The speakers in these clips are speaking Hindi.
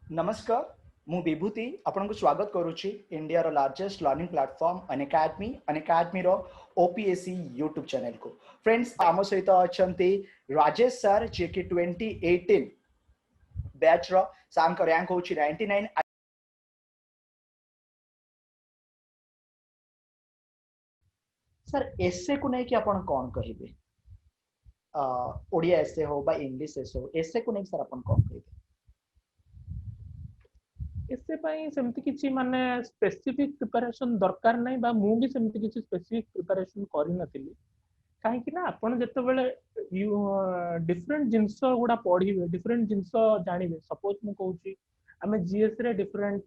नमस्कार मु विभूति आपन को स्वागत करुच्ची इंडिया रो लार्जेस्ट लर्निंग प्लेटफॉर्म अनअकादमी रो ओपीएससी यूट्यूब चैनल को। फ्रेंड्स आम सहित अछंती राजेश सर जे कि 2018 बैच रो साम का रैंक होची 99। सर एसे को नहीं कि आपन कोन कहिबे ओडिया एसे हो बा इंग्लिश एसे हो एसे को नहीं सर आपन कोन कहिबे एसे पाई सेमती किछि माने स्पेसिफिक प्रिपरेशन दरकार नै बा मु भी सेमती किछि स्पेसिफिक प्रिपरेशन करि नथिली काहे कि ना आपण जते बेले डिफरेंट जिंस गुडा पढिबे डिफरेंट जिंस जानिबे सपोज मु कहूची हमें जीएस रे डिफरेंट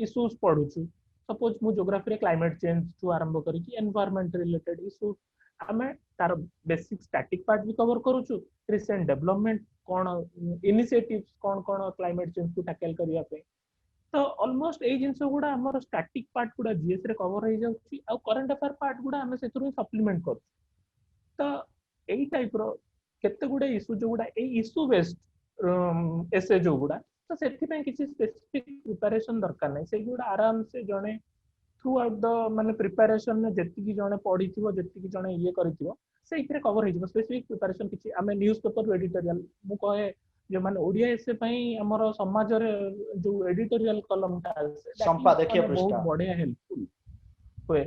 इश्यूज पढुछु सपोज मु ज्योग्राफी रे क्लाइमेट चेंज टू आरंभ करी कि एनवायरनमेंट रिलेटेड इश्यू हमें तार बेसिक स्टैटिक पार्ट भी कवर करूछु रिसेंट डेवलपमेंट कोन इनिशिएटिव्स कोन कोन क्लाइमेट चेंज को टैकल करिया पे तो ऑलमोस्ट ए जिंस गुडा हमर स्टैटिक पार्ट गुडा जीएस रे कवर हो जाउची आ करंट अफेयर पार्ट गुडा हमें सेतुर सप्लीमेंट कर तो एई टाइप रो केते गुडा इशू जो गुडा ए इशू बेस्ड एसे जो गुडा तो सेथि पे किछि स्पेसिफिक प्रिपरेशन दरकार नै से गुडा आराम से जणे थ्रू आउट द माने प्रिपरेशन में जेति की जणे पढिथिबो जेति की जणे ये करिथिबो से इथरे कवर हो जिवो स्पेसिफिक प्रिपरेशन किछि हमें न्यूज़पेपर एडिटोरियल मु कहे जो माने ओडिया एसे पई हमर समाज रे जो एडिटोरियल कलम ता संपादकीय बहुत पृष्ठ बढ़िया हेल्पफुल होए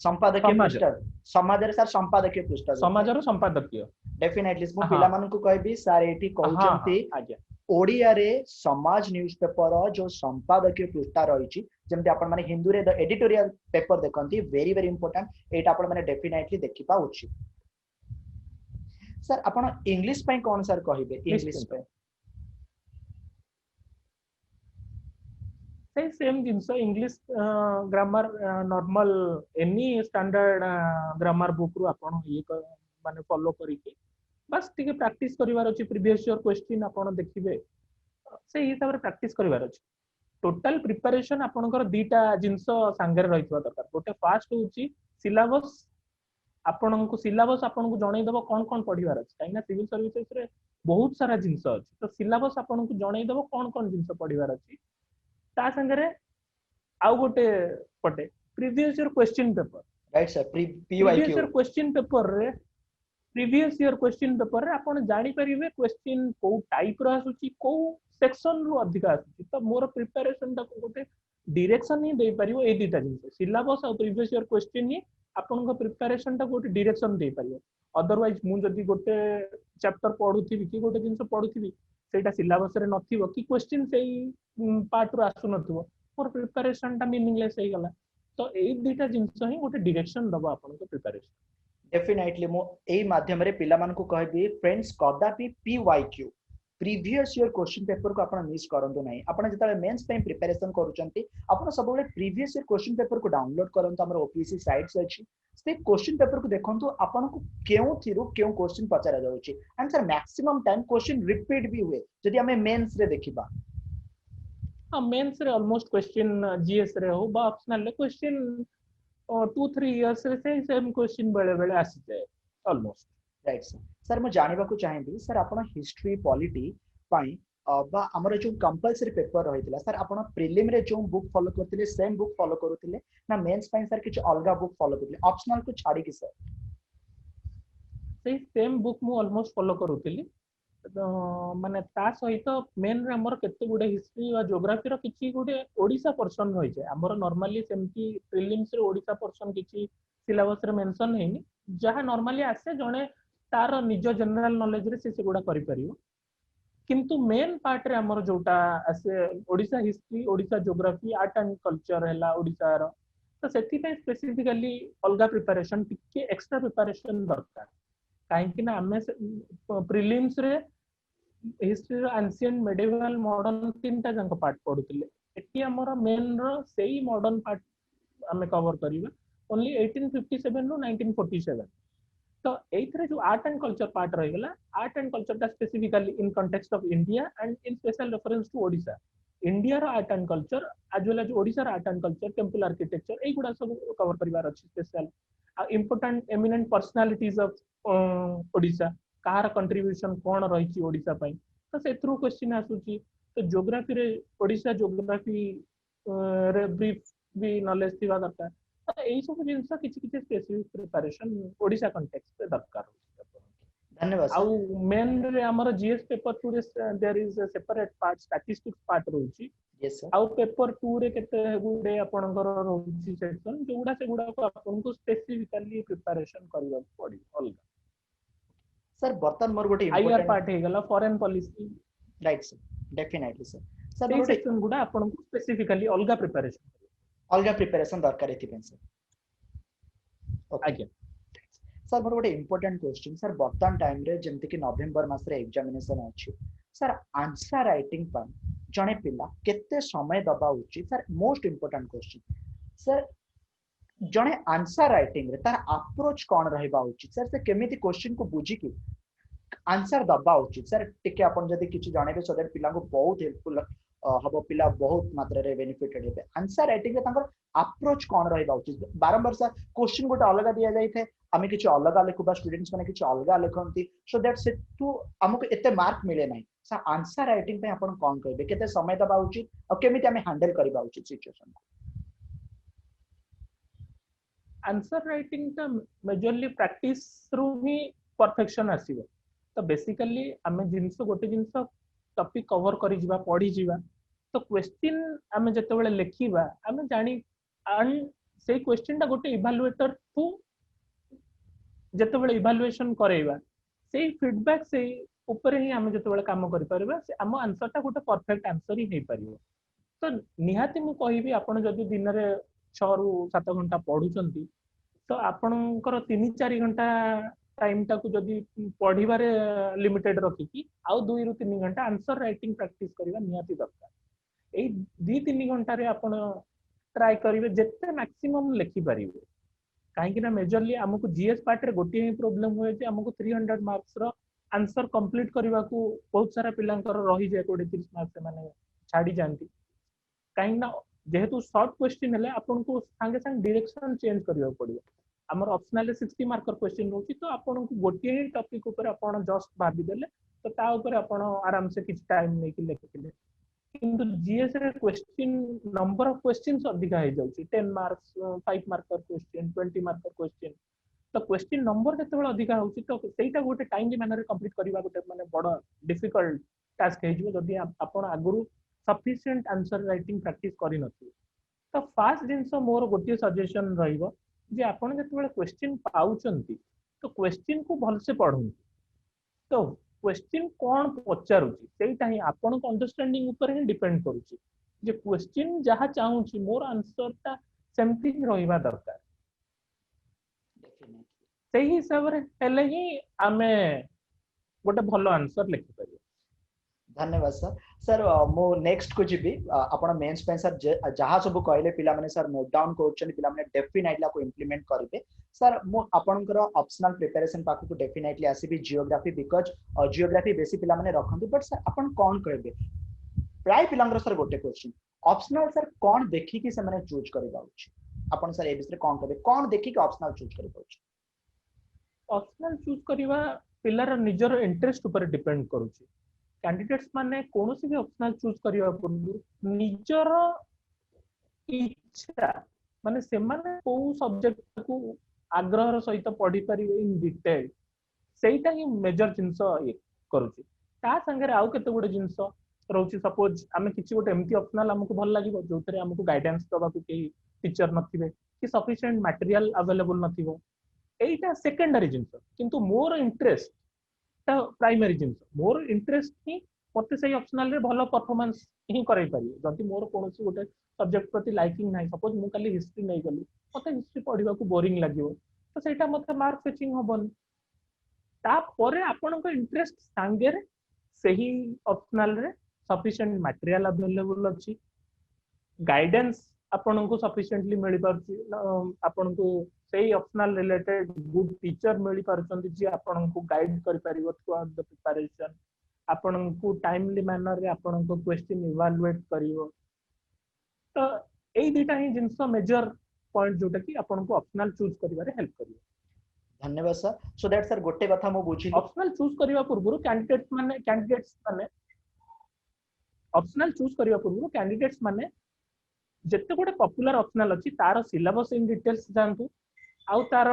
संपादकीय पृष्ठ समाज रे सर संपादकीय पृष्ठ समाज रो संपादकीय डेफिनेटली मु पिला मानन को कहबी सर एठी कहउचंती आज्ञा ओडिया रे समाज न्यूज़पेपर जो संपादकीय पृष्ठ रहिछि जेमति आपण माने हिंदू रे द एडिटोरियल पेपर देखंती वेरी वेरी इंपोर्टेंट एटा आपण माने डेफिनेटली देखिपा उचित। सर आपण इंग्लिश पई कोन सर कहिबे इंग्लिश पे सेम जिंस English grammar normal any standard grammar book रु आपण ये माने फॉलो करी के बस टिके प्रैक्टिस करिवार अछि प्रीवियस ईयर क्वेश्चन आपण देखिबे से हिसाब रे प्रैक्टिस करिवार अछि टोटल प्रिपरेशन आपनकर दीटा जिंस संगे रहितबा दरकार गोटे फास्ट होची सिलेबस आपनको सिलेबस आपनको जणै दबो कोन कोन पढिवार अछि काइना सिविल सर्विसेज रे बहुत सारा जिंस अछि तो सिलेबस आपनको जणै दबो कोन कोन जिंस पढिवार अछि ता संगे रे आउ गोटे पटे previous year question paper right sir previous year question paper रे प्रीवियस ईयर क्वेश्चन पेपर रे आपण जानि परिबे क्वेश्चन को टाइप रो आसुची को सेक्शन रो अधिक आसुची तो मोर प्रिपरेशन ता गोटे डायरेक्शन ही दे परिबो ए दीटा जिंस सिलेबस और प्रीवियस ईयर क्वेश्चन ही आपन प्रिपरेशन ता गोटे डायरेक्शन दे परिबो अदरवाइज मु जदी गोटे चैप्टर पढुथि कि गोटे जिंस पढुथि सेटा सिलेबस रे नथिबो कि क्वेश्चन सेई पार्ट रो आसु नथिबो मोर प्रिपरेशन ता मीनिंगलेस हे गला तो ए दीटा जिंस ही गोटे डायरेक्शन दबो आपन को प्रिपरेशन डेफिनेटली मो एई माध्यम रे पिला मान को कहबी फ्रेंड्स कदापि PYQ previous year question paper को आपण मिस करंतु नाही आपण जतले मेंस टाइम प्रिपरेशन करूचंती आपण सबले प्रीवियस ईयर क्वेश्चन पेपर को डाउनलोड करंतु हमर ओपीएससी साइट्स अछि से क्वेश्चन पेपर को देखंतु आपण को केउ थिरु केउ क्वेश्चन पचारा जाउची and sir maximum time question repeat भी हुए जदी हमें मेंस रे देखिबा मेंस रे ऑलमोस्ट क्वेश्चन जीएस रे हो बा ऑप्शनल क्वेश्चन 2-3 इयर्स रे से सेम क्वेश्चन बेले बेले आसी जाए ऑलमोस्ट राइट सर सर मु जानिबा को चाहेबी सर आपण हिस्ट्री पॉलिटी पई बा हमर जो कंपलसरी पेपर रहितला सर आपण प्रीलिम रे जो बुक फॉलो करथिले सेम बुक फॉलो करूथिले ना मेंस पई सर किछ अलगा बुक फॉलो करथिले ऑप्शनल को छाडी कि सर सेम बुक मु ऑलमोस्ट फॉलो करूथिली माने ता सहित मेन रे हमर केते गुडे हिस्ट्री वा ज्योग्राफी रो किछि गुडे ओडिसा पर्सन होय छै हमर नॉर्मली सेमती प्रीलिम्स रे ओडिसा पर्सन किछि सिलेबस रे मेंशन हेनी जहा नॉर्मली आसे जणे तार निज जनरल नॉलेज रे से गुडा करि परियो किंतु मेन पार्ट रे हमर जोटा आसे Odisha history Odisha geography art and culture हैला ओडिसा रो तो सेति पे स्पेसिफिकली अलगा प्रिपरेशन टिके एक्स्ट्रा प्रिपरेशन दरकार काहे कि ना हमें प्रीलिम्स रे हिस्ट्री रो एंशिएंट मेडिवल मॉडर्न तीनटा जंक पार्ट पढुतिले एटी हमर मेन रो सेही मॉडर्न पार्ट हमें कवर करिबा ओनली 1857 रो 1947 तो एथरे जो आर्ट एंड कल्चर पार्ट रह गला आर्ट एंड कल्चर ता specifically in context of India and in special reference to Odisha India रो art and culture as well as Odisha रो art and culture temple architecture एई गुडा सब कवर परिवार अछि special important eminent personalities of Odisha कार कंट्रीब्यूशन कोन रहिछि ओडिसा पई तो सेथ्रु क्वेश्चन आसुची तो ज्योग्राफी रे ओडिशा ज्योग्राफी रे ब्रीफ भी नॉलेज थिबा दरकार तो एई सब जिंस किछि किछि स्पेसिफिक प्रिपरेशन ओडिशा कॉन्टेक्स्ट पे दरकार धन्यवाद सर आउ मेन रे हमर जीएस पेपर 2 रे there is a separate part statistics part रहउची यस सर आउ पेपर 2 रे केते गुडे आपनकर रहउची सेक्शन जोगुडा सेगुडा को आपनको स्पेसिफिकली प्रिपरेशन करबा पड़ी अलगा सर बर्तन मोर गोटे आईआर इंपोर्टेंट पार्ट हे गला foreign policy right sir definitely sir sir से मोर गोटे सेक्शन गुडा आपनको स्पेसिफिकली अलगा प्रिपरेशन अलगा प्रिपरेशन दरकार एथि सर ओके आज्ञा सर मोर गोटे इंपोर्टेंट क्वेश्चन सर बर्तन टाइम रे जेमति कि नवंबर मास रे एग्जामिनेशन अछि सर आंसर राइटिंग पर जने पिला केते समय दबा उचित sir most important question sir जने आंसर राइटिंग रे तार अप्रोच कोन रहबा उचित सर से केमिति क्वेश्चन को बुझी कि आंसर दबा उचित सर टिके अपन जदी किछि जणेबे सो दैट पिला को बहुत हेल्पफुल हबो पिला बहुत मात्रा रे बेनिफिटेड हेबे आंसर राइटिंग रे तांकर अप्रोच कोन रहबा उचित बारंबार सर क्वेश्चन गोटे अलगा दिया जाई थे आमे किछि अलगा लेखुबा स्टूडेंट्स माने किछि अलगा लेखंती सो दैट से टू हमको एते मार्क मिले नाही सर आंसर राइटिंग पे अपन कोन कहबे केते समय दबा उचित और केमिति हमें हैंडल करबा उचित सिचुएशन को आंसर राइटिंग ता मेजरली प्रैक्टिस थ्रू ही परफेक्शन आसीबो तो बेसिकली आमे जिंस गोटे जिंस टॉपिक कवर करि जिबा पढि जिबा तो क्वेश्चन आमे जते बेले लेखिबा आमे जानि एंड से क्वेश्चन ता गोटे इवैल्यूएटर थ्रू जते बेले इवैल्यूएशन करेबा से फीडबैक से ऊपर ही आमे जते बेले काम करि परबा से हम आंसर ता गोटे परफेक्ट आंसर ही हे परिबो तो निहाती मु कहिबी आपण जदी दिन रे 6 रु 7 घंटा पढुचंती तो आपणकर 3-4 घंटा टाइम टाकू जदी पढिबारे लिमिटेड रखी कि आउ 2 रु 3 घंटा आंसर राइटिंग प्रैक्टिस करबा निहाती दरकार एई 2-3 घंटा रे आपण ट्राई करिवे जेते मैक्सिमम लेखि परिबे काहे कि ना मेजरली हमको जीएस पार्ट रे गोटे ही प्रॉब्लम होय जे हमको 300 मार्क्स रो आंसर कंप्लीट करबा को बहुत सारा पिलांकर रही जाय 20-30 मार्क्स माने छाडी जानती काहे ना जेहेतु शॉर्ट क्वेश्चन हेले आपनको संगे संग डायरेक्शन चेंज करबा पड़िबो हमर ऑप्शनल 60 मार्कर क्वेश्चन होची तो आपनको गोटे ही टॉपिक ऊपर आपण जस्ट भाबी देले तो ता ऊपर आपण आराम से किछ टाइम नै कि लेखिले किंतु जीएस रे क्वेश्चन नंबर ऑफ क्वेश्चंस अधिक है जाउची 10 marks 5 marker question 20 marker question तो क्वेश्चन नंबर जते बेला अधिक होची तो सेटा गोटे टाइमली मैनर रे कंप्लीट करबा गोटे माने बड़ डिफिकल्ट टास्क हे जिवो जदी आपण आगुरु सफिशिएंट आंसर राइटिंग प्रैक्टिस करि नथि तो फास्ट जिंस मोर गोटे सजेशन रहइबो जे आपण जते बेला क्वेश्चन पाउचंती तो क्वेश्चन को भल से पढुन तो क्वेश्चन कोन पचारुची सेटा ही आपण को अंडरस्टैंडिंग ऊपर ही डिपेंड करूची जे क्वेश्चन जहा चाहूची मोर आंसर ता सेमति रहिबा दरकार सेही हिसाब रे हेले ही आमे गोटे भलो आंसर लिखि परियो धन्यवाद सर सर मो नेक्स्ट को जीबी आपण मेंस पे सर जहा सब कहले पिला माने सर नोट डाउन करछन पिला माने डेफिनेटली को इंप्लीमेंट करिवे सर मो आपनकर ऑप्शनल प्रिपरेशन पाखु को डेफिनेटली आसीबी जियोग्राफी बिकॉज़ जियोग्राफी बेसी पिला माने रखंती बट सर आपण कोन कहबे प्राय पिलांगर सर गोटे क्वेश्चन ऑप्शनल सर कोन देखि कि से माने चूज करबा उची आपण सर ए विषय कोन कहबे कोन देखि कि ऑप्शनल चूज करबा उची ऑप्शनल चूज करिवा पिलार निजर इंटरेस्ट ऊपर डिपेंड करूची कैंडिडेट्स माने कोनोसी भी ऑप्शनल चूज करिवा पूर्व निजर इच्छा माने से माने को सब्जेक्ट को आग्रहर सहित पढी परिवे इन डिटेल सेटा ही मेजर जिंस ये करूची ता संगे आउ केते गुडे जिंस रहउची सपोज आमे किछि गोटे एमती ऑप्शनल हमको भल लागिवो जोतरे हमको गाइडेंस दबा को के टीचर नथिबे कि सफिशिएंट मटेरियल अवेलेबल नथिबो एटा सेकेंडरी जिंस किंतु मोर इंटरेस्ट ता प्राइमरी जिंस मोर इंटरेस्ट ही मते सही ऑप्शनल रे भलो परफॉर्मेंस ही करई पारियो जति मोर कोनोसी गोटे सब्जेक्ट प्रति लाइकिंग नाही सपोज मु खाली हिस्ट्री नै गली मते हिस्ट्री पढिबा को बोरिंग लागिवो तो सेटा मते मार्क फिचिंग होबन ता परे आपन को इंटरेस्ट संगे रे सही ऑप्शनल रे सफिशिएंट मटेरियल अवेलेबल अछि गाइडेंस आपन को सफिशिएंटली मिली पारछि आपन को सही ऑप्शनल रिलेटेड गुड टीचर मिली पारछंती जे आपन को गाइड करि परिबो थ्रू द प्रिपरेशन आपन को टाइमली मैनर रे आपन को क्वेश्चन इवैल्यूएट करिवो तो एई दुटा ही जिंस मेजर पॉइंट जोटा कि आपन को ऑप्शनल चूज करिवारे हेल्प करिवो धन्यवाद सर सो दैट सर गोटे कथा मो बुझी ऑप्शनल चूज करिवा पूर्व कैंडिडेट्स माने ऑप्शनल चूज करिया पूर्व कैंडिडेट्स माने जत्ते गोटे पॉपुलर ऑप्शनल अछि तार सिलेबस इन डिटेल्स जानतु आउ तार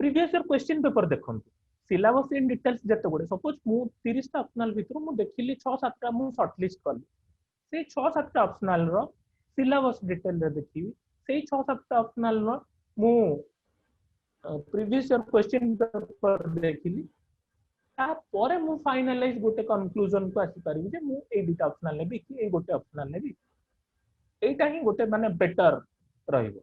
प्रीवियस ईयर क्वेश्चन पेपर देखंतु सिलेबस इन डिटेल्स जत्ते गोटे सपोज मु 30 टा ऑप्शनल भितर मु देखिली 6 7 टा मु शॉर्टलिस्ट करली से 6 7 टा ऑप्शनल रो सिलेबस डिटेल रे देखिबी से 6 7 टा ऑप्शनल रो मु प्रीवियस ईयर क्वेश्चन पेपर देखिली तापर मु फाइनलाइज गोटे कंक्लूजन को आसी पारिबी जे मु ए दुटा ऑप्शनल लेबी कि ए गोटे ऑप्शनल लेबी एटा ही गोटे माने बेटर रहिबो।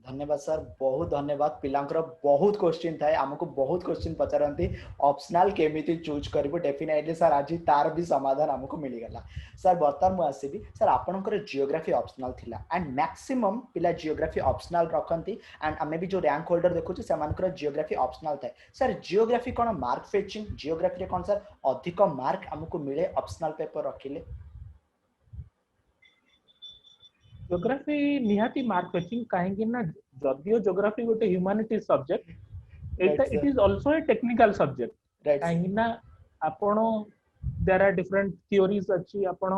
धन्यवाद सर बहुत धन्यवाद पिलांकर बहुत क्वेश्चन थाए हमको बहुत क्वेश्चन पचारती ऑप्शनल केमिति चूज करिवो डेफिनेटली सर आज तार भी समाधान हमको मिल गला। सर बर्तमान मु आसीबी सर आपनकर जियोग्राफी ऑप्शनल थिला एंड मैक्सिमम पिला जियोग्राफी ऑप्शनल रखंती एंड हमें भी जो रैंक होल्डर देखु से मानकर जियोग्राफी ऑप्शनल थाए सर जियोग्राफी कोन मार्क फेचिंग जियोग्राफी रे कोन सर अधिक मार्क हमको मिले ऑप्शनल पेपर रखिले ज्योग्राफी निहाती मार्क फेचिंग काहेकि ना जदियो ज्योग्राफी गोटे ह्यूमैनिटीज सब्जेक्ट एटा it is also a technical subject काहेकि ना आपण देयर आर डिफरेंट थ्योरीज अछि आपण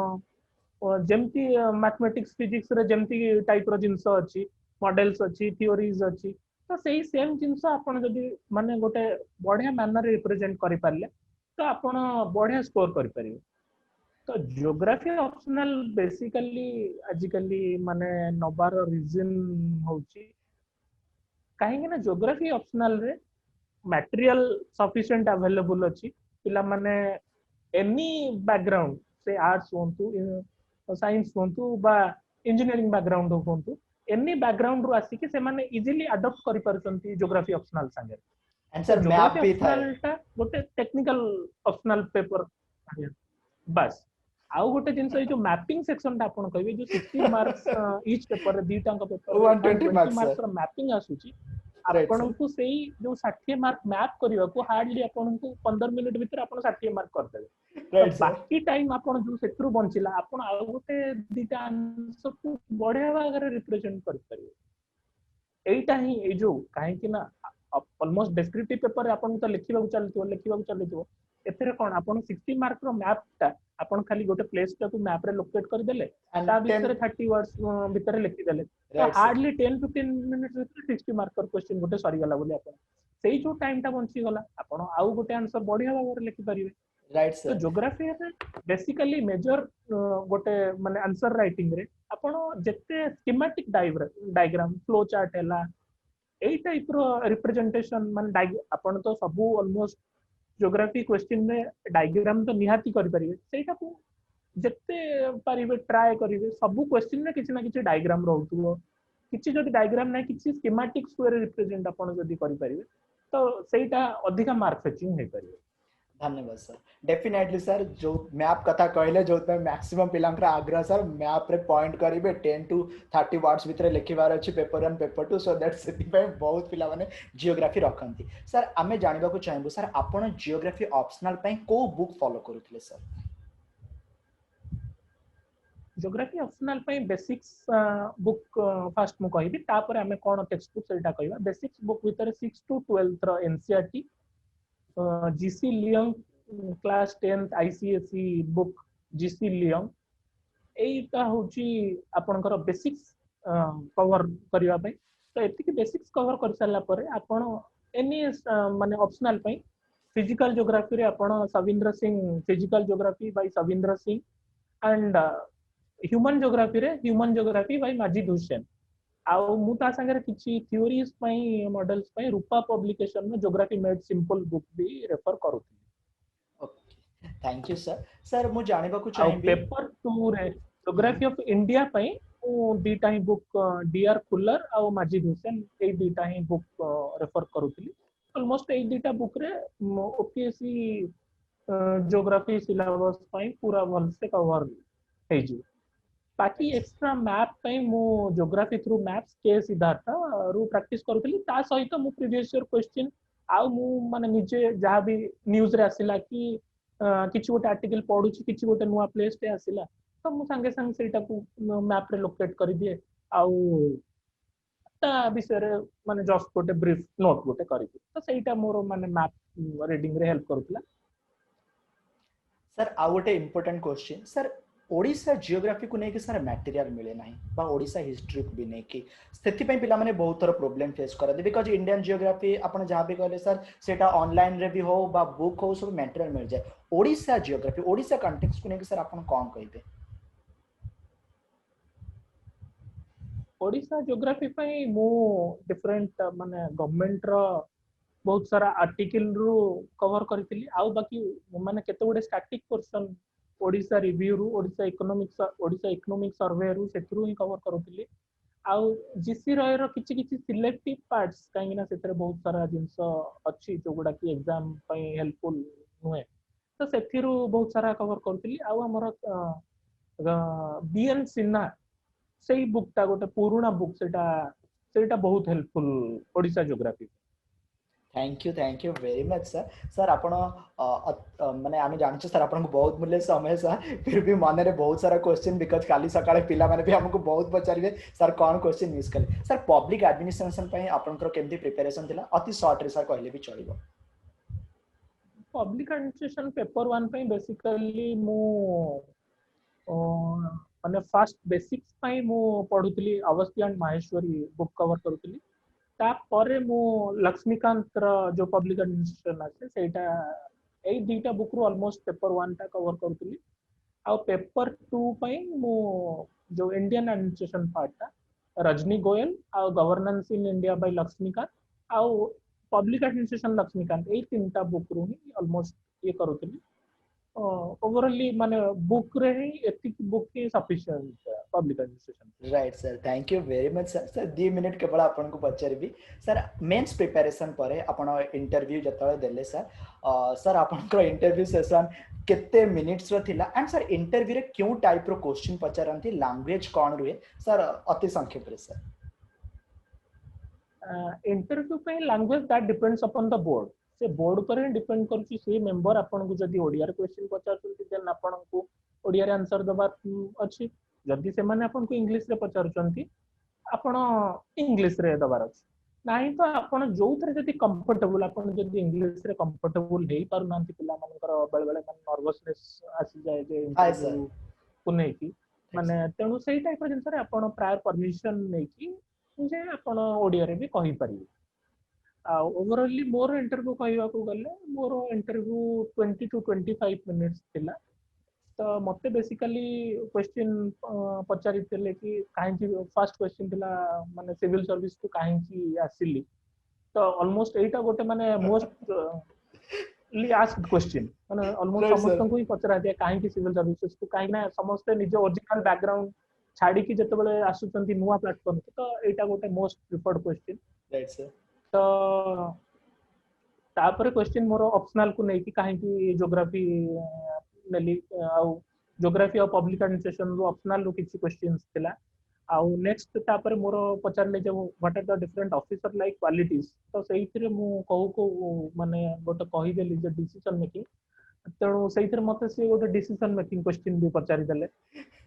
जेमती मैथमेटिक्स फिजिक्स रे जेमती टाइप रो जिंस अछि मॉडल्स अछि थ्योरीज अछि तो सेही सेम जिंस आपण जदी माने गोटे बढ़िया मैनर रिप्रेजेंट करि पारले तो आपण बढ़िया स्कोर करि परिबे। तो जियोग्राफी ऑप्शनल बेसिकली आजिकली माने नबार रीजन होची काहेकि ना जियोग्राफी ऑप्शनल रे मटेरियल सफिशिएंट अवेलेबल अछि पिला माने एनी बैकग्राउंड से आर्ट्स होंतु साइंस होंतु बा इंजीनियरिंग बैकग्राउंड होंतु एनी बैकग्राउंड रो आसी कि से माने इजीली अडॉप्ट करि परसंती जियोग्राफी ऑप्शनल संगे एंड सर मैप भी था टा गोटे टेक्निकल ऑप्शनल पेपर बस आउ गोटे जिंस जो मैपिंग सेक्शन ता आपण कहबे जो 60 मार्क्स ईच पेपर रे दीटा अंक पेपर 120 मार्क्स रो मैपिंग आसुची आपण को सेही जो 60 मार्क मैप करिवा को हार्डली आपण को 15 मिनिट भीतर आपण 60 मार्क कर देबे तो बाकी टाइम आपण जो सेत्रु बंचिला आपण आउ गोटे दीटा आंसर को बढ़िया भागरे रिप्रेजेंट कर परिबे एटा ही ए जो काहे कि ना ऑलमोस्ट डिस्क्रिप्टिव पेपर आपण तो लिखिबा चलतो एथरे कोन आपण 60 मार्क रो मैप ता आपण खाली गोटे प्लेस टाकू मैप रे लोकेट कर देले ता भीतर 30 वर्ड्स भीतर लिखि देले तो हार्डली 10-15 मिनिट्स भीतर 60 मार्क कर क्वेश्चन गोटे सरी गला बोली आपण सेही जो टाइम टा बंची गला आपण आउ गोटे आंसर बढ़िया भाବରେ लिखि परिबे राइट सर। तो ज्योग्राफी रे बेसिकली मेजर गोटे माने आंसर राइटिंग रे आपण जत्ते स्कीमेटिक डायग्राम फ्लो चार्ट हैला एई टाइप रो रिप्रेजेंटेशन माने आपण तो सब ऑलमोस्ट ज्योग्राफी क्वेश्चन में डायग्राम तो निहाती करि परिबे सेटा को जत्ते परिबे ट्राई करिवे सब क्वेश्चन में किछि ना किछि डायग्राम रहउतबो किछि जदि डायग्राम नै किछि स्कीमेटिक्स वे रिप्रेजेंट आपण जदि करि परिबे तो सेटा अधिक मार्क फेचिंग हे परिबे। धन्यवाद सर डेफिनेटली सर जो मैप कथा कहले जो मैक्सिमम पिलांकर आग्रह सर मैप रे पॉइंट करिवे 10 to 30 वर्ड्स भीतर लिखिबार अछि पेपर 1 पेपर 2 सो दैट सेति पे बहुत पिला माने जियोग्राफी रखंती सर आमे जानिबा को चाहबो सर आपण जियोग्राफी ऑप्शनल पई को बुक फॉलो करूथिले सर जियोग्राफी ऑप्शनल पई बेसिक्स बुक फर्स्ट मु कहिबी तापर आमे कोन टेक्स्ट बुक सेटा कहबा बेसिक्स बुक भीतर 6 to 12th रो एनसीईआरटी जीसी लियोंग क्लास 10th आईसीएसई बुक जीसी लियोंग एटा होची आपनकर बेसिक्स कवर करिवा पई तो एतिकी बेसिक्स कवर कर साला परे आपण एनी माने ऑप्शनल पई फिजिकल ज्योग्राफी रे आपण Savindra Singh physical geography by Savindra Singh and human geography by Majid Hussain आउ मु ता संगे किछि थ्योरीज पई मॉडल्स पई रूपा पब्लिकेशन में ज्योग्राफी मेड सिंपल बुक भी रेफर करूथि। Okay thank you sir. Sir मु जानिबा को चाहिबी पेपर 2 रे ज्योग्राफी ऑफ इंडिया पई ओ दीटा ही बुक डीआर कुलर आउ माजिद हुसैन ए दीटा ही बुक रेफर करूथि ऑलमोस्ट ए दीटा बुक रे ओपीएससी ज्योग्राफी सिलेबस पई पूरा भल से कवर हे जी बाकी एक्स्ट्रा मैप पई मु ज्योग्राफी थ्रू मैप्स के सिद्धार्थ रु प्रैक्टिस करूथली ता सहित मु प्रीवियस ईयर क्वेश्चन आउ मु माने निजे जहा भी न्यूज रे आसिला कि किछि गोटे आर्टिकल पढुछि किछि गोटे नुवा प्लेस ते आसिला तो मु संगे संग सेटा को मैप रे लोकेट करि दिए आउ ता विषय रे माने जस्ट गोटे ब्रीफ नोट गोटे करि दिए तो सेटा मोर माने मैप रीडिंग रे हेल्प करूतला। सर आउ गोटे important question sir Odisha geography को लेकिन सर मटेरियल मिले ना बा ओडिशा हिस्ट्री को भी लेकिन से पिला माने बहुत थोड़ा प्रॉब्लम फेस करते बिकॉज इंडियन जियोग्राफी आपन जहाँ भी कहले सर सेटा ऑनलाइन रे भी हो बा बुक हो सब मटेरियल मिल जाए ओडिशा जियोग्राफी ओडिशा कॉन्टेक्स्ट को लेकिन सर आपन कौन कहबे ओडिशा जियोग्राफी पई मु डिफरेंट माने गवर्नमेंट रो बहुत सारा आर्टिकल रु कवर करथिली आउ बाकी माने केते गुडे स्टैटिक पोर्शन ओडिशा रिव्यू रु ओडिशा इकोनॉमिक सर्वे रु सेथरु ही कवर करूथिली आउ जीसी रॉय रो किछि किछि सिलेक्टिव पार्ट्स काहे ना सेतरे बहुत सारा जिंस अछि जो गुडा की एग्जाम पई हेल्पफुल हुए तो सेथिरु बहुत सारा कवर करथिली आउ हमर बीएन सिन्हा सेही बुकटा गोटे पुराना बुक सेटा बहुत helpful Odisha geography thank you very much sir sir आपण माने आम जानछे सर आपन बहुत मूल्य समय सर फिर भी मन रे बहुत सारा क्वेश्चन बिकॉज काली सकाळे पिला माने भी हमको बहुत पचारिबे सर कौन क्वेश्चन मिस कले सर पब्लिक एडमिनिस्ट्रेशन पई आपनकर केमती प्रिपरेशन थिला अति शॉर्ट रे सर कहले भी चलिबो पब्लिक एडमिनिस्ट्रेशन पेपर 1 पे बेसिकली मु माने फर्स्ट बेसिक्स पई मु पढुतली Awasthi and Maheshwari book cover करूतली तापरे मु लक्ष्मीकांत रो जो पब्लिक एडमिनिस्ट्रेशन আছে सेटा एई दुईटा बुक रु ऑलमोस्ट पेपर 1 टा कवर करूतली आ पेपर 2 पई मु जो इंडियन एडमिनिस्ट्रेशन पार्ट टा रजनी गोयल आ governance in India by Laxmikanth आ पब्लिक एडमिनिस्ट्रेशन लक्ष्मीकांत एई तीनटा बुक रु ही ऑलमोस्ट ये करूतली ओवरऑली माने बुक रे ही एतिक बुक ही sufficient public administration right sir thank you very much sir sir 2 minute केवल आपन को पचारिबी सर मेंस प्रिपरेशन परे आपण इंटरव्यू जतले देले सर सर आपन को इंटरव्यू सेशन केते मिनिट्स रो थिला एंड सर इंटरव्यू रे क्यों टाइप रो क्वेश्चन पचारंती लैंग्वेज कोन रुए सर अति संक्षेप रे सर इंटरव्यू पे language that depends upon the board से बोर्ड पर डिपेंड करछि से मेंबर आपन को जदी ओडिया रे क्वेश्चन पचारछंती देन आपन को ओडिया रे आंसर दबा अछि जदी से माने आपन को इंग्लिश रे पचारछंती आपन इंग्लिश रे दबार अछि नाही तो आपन जोथरे जदी कंफर्टेबल आपन जदी इंग्लिश रे कंफर्टेबल हेई पारु नांती पिला मानकर बेले बेले मन नर्वसनेस आसी जाय जे इंटरव्यू को नै की माने तेनु सेही टाइप रे जिंस रे आपन प्रायर परमिशन नै की जे आपन ओडिया रे भी कहि परिबे ओवरऑली मोर इंटरव्यू कहवा को गले मोर इंटरव्यू 20 टू 25 मिनिट्स थिला तो मते बेसिकली क्वेश्चन पचारि थिले कि काहे कि फर्स्ट क्वेश्चन थिला माने सिविल सर्विस को काहे कि आसिली तो ऑलमोस्ट एटा गोटे माने मोस्ट ली आस्क्ड क्वेश्चन माने ऑलमोस्ट समस्त को ही पचरा दिया काहे कि सिविल सर्विसेज को काहे ना समस्त निज ओरिजिनल बैकग्राउंड छाड़ी कि जते बेले आसुचंती नुवा प्लेटफॉर्म तो एटा गोटे most preferred question right sir तो तापर क्वेश्चन मोर ऑप्शनल को नहीं कि काहे कि ज्योग्राफी नेली आउ ज्योग्राफी और पब्लिक एडमिनिस्ट्रेशन रो ऑप्शनल रो किछि क्वेश्चंस थिला आउ नेक्स्ट तापर मोर पचारले जे what are the different officer like qualities तो सेहिथिरे मु कहू को माने गोटे कहि देली जे डिसीजन मेकिंग तेणु सेहिथिरे मते से गोटे डिसीजन मेकिंग क्वेश्चन भी पचारि देले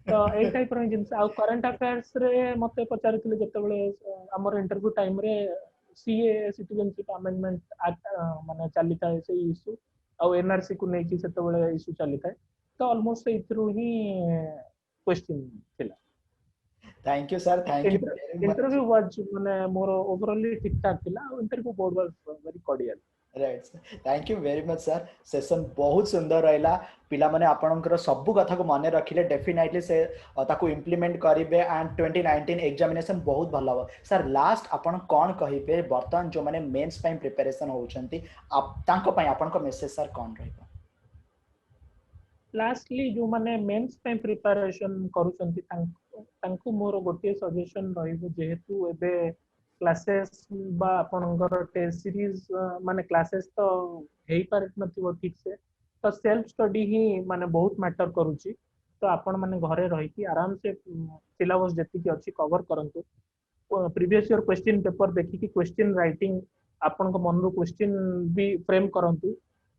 तो ए टाइप रो जिंस आउ करंट अफेयर्स रे मते पचारिथिले जते बेले हमर इंटरव्यू टाइम रे सीए सिटीजनशिप अमेंडमेंट एक्ट माने चली थाए से इशू आ एनआरसी को नै कि सेते बेले इशू चली थाए तो ऑलमोस्ट इथ्रू ही क्वेश्चन थिला thank you sir thank you interview was माने मोर ओवरऑली ठीक ठाक थिला interview board was very cordial right sir thank you very much sir session बहुत सुंदर रहिला पिला माने आपनकर सब कथा को माने रखिले डेफिनेटली से ताको इंप्लीमेंट करिवे एंड 2019 एग्जामिनेशन बहुत भलो हो सर लास्ट आपन कोन कहिबे बर्तन जो माने मेंस पई प्रिपरेशन होउचंती आप तांको पई आपन को मैसेज सर कोन रहबो लास्टली जो माने मेंस पई प्रिपरेशन करूचंती तांको मोर गोटे सजेशन रहइबो जेहेतु एबे क्लासेस बा आपनकर टेस्ट सीरीज माने क्लासेस तो हेई पारत नथिबो ठीक से तो सेल्फ स्टडी ही माने बहुत मैटर करूची तो आपण माने घरे रही कि आराम से सिलेबस जति की अछि कवर करंतु प्रीवियस ईयर क्वेश्चन पेपर देखि कि क्वेश्चन राइटिंग आपण को मन रो क्वेश्चन भी फ्रेम करंतु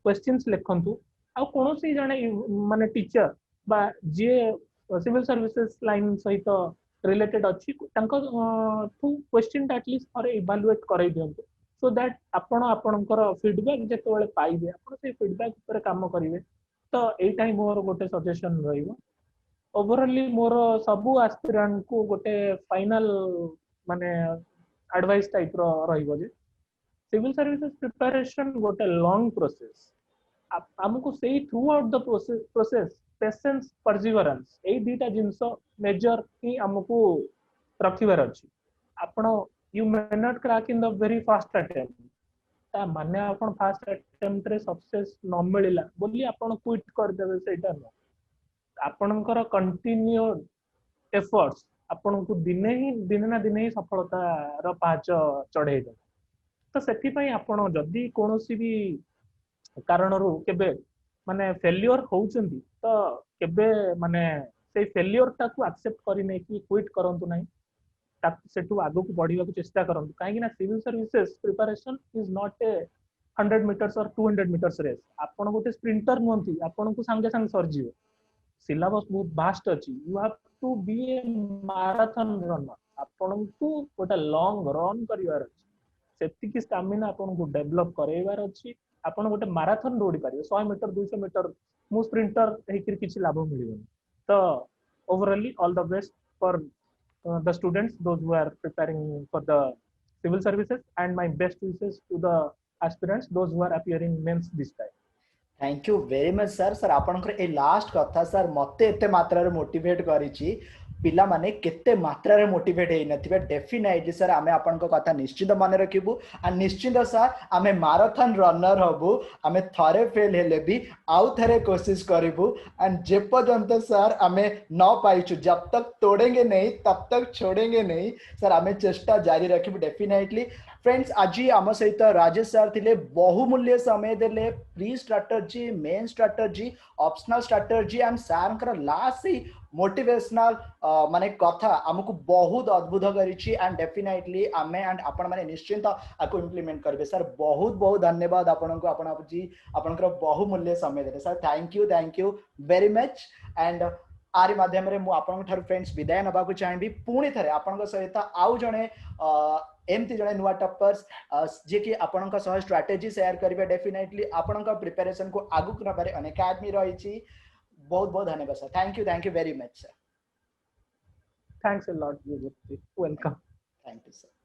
क्वेश्चंस लिखंतु आ कोनोसी जने माने टीचर बा जे सिविल सर्विसेज लाइन सहित रिलेटेड अछि तांको थु क्वेश्चन एटलीस्ट फॉर इवैल्यूएट करै दियंतु सो दैट आपण आपणकर फीडबैक जेते बेले पाइबे आपण से फीडबैक ऊपर काम करिवे तो एटा ही मोर गोटे सजेशन रहइबो ओवरऑली मोर सबु एस्पिरेंट को गोटे फाइनल माने एडवाइस टाइप रो रहइबो जे सिविल सर्विसेज प्रिपरेशन गोटे लॉन्ग प्रोसेस हमको से throughout the process patience perseverance ए दीटा जिंस मेजर ही हमको रखिबार अछि आपण you may not crack in the very fast attempt ता माने आपण फास्ट अटेम्प्ट रे सक्सेस न मिलिला बोली आपण क्विट कर देबे सेटा न आपणकर कंटिन्यूड एफर्ट्स आपनको दिने ना दिने ही सफलता रो पाच चढ़े दे तो सेति पई आपण जदी कोनोसी भी कारण रो केबे माने फेल्योर होउचंदी तो केबे माने से फेल्योर ता को एक्सेप्ट करि नै कि क्विट करंतु नै ता सेटु आगु को बढ़िबा को चेष्टा करंतु काहे कि ना civil services preparation is not a 100 metres और 200 मीटर्स रेस आपण गोटे स्प्रिंटर नोंती आपण को संगे संग सरजियो सिलेबस बहुत वास्ट अछि you have to be a marathon runner आपण को गोटे लॉन्ग रन करिवार अछि सेति की स्टैमिना आपण को डेवलप करैबार अछि आपण गोटे मैराथन दौड़ी पारिबे 100 मीटर 200 मीटर मु स्प्रिंटर हेकिर किछि लाभ मिलिबो तो overally all the best for the students those who are preparing for the civil services and my best wishes to the aspirants those who are appearing means this time thank you very much sir sir आपनकर ए लास्ट कथा सर मते एते मात्रा रे मोटिवेट करिछि पिला माने केते मात्रा रे मोटिवेट हेइ नथिबे डेफिनेटली सर आमे आपनको कथा निश्चित माने रखिबु आ निश्चित सर आमे मैराथन रनर हबु आमे थरे फेल हेले भी आउ थरे कोशिश करिबु एंड जे पर्यंत सर आमे न पाइछु जब तक तोड़ेंगे नहीं तब तक छोड़ेंगे नहीं सर आमे चेष्टा जारी रखिबु डेफिनेटली फ्रेंड्स आज आम सहित राजेश सर थिले बहुमूल्य समय देले pre strategy main strategy optional strategy and sir last motivational माने कथा हमको बहुत अद्भुत करिछि एंड डेफिनेटली आमे एंड आपण माने निश्चिंत आको इंप्लीमेंट करबे सर बहुत बहुत धन्यवाद आपनको आपण जी आपनकर बहुमूल्य समय देले sir thank you very much and आरी माध्यम रे मु आपन थार फ्रेंड्स विदाय नबा को चाहेबी पुणी थरे आपन सहित आउ जणे एमती जणे नुवा टॉपर्स जे कि आपन सह स्ट्रेटजी शेयर करिवे डेफिनेटली आपन प्रिपरेशन को आगु नबारे अन एकेडमी रही छी बहुत बहुत धन्यवाद sir thank you very much sir thanks a lot welcome thank you sir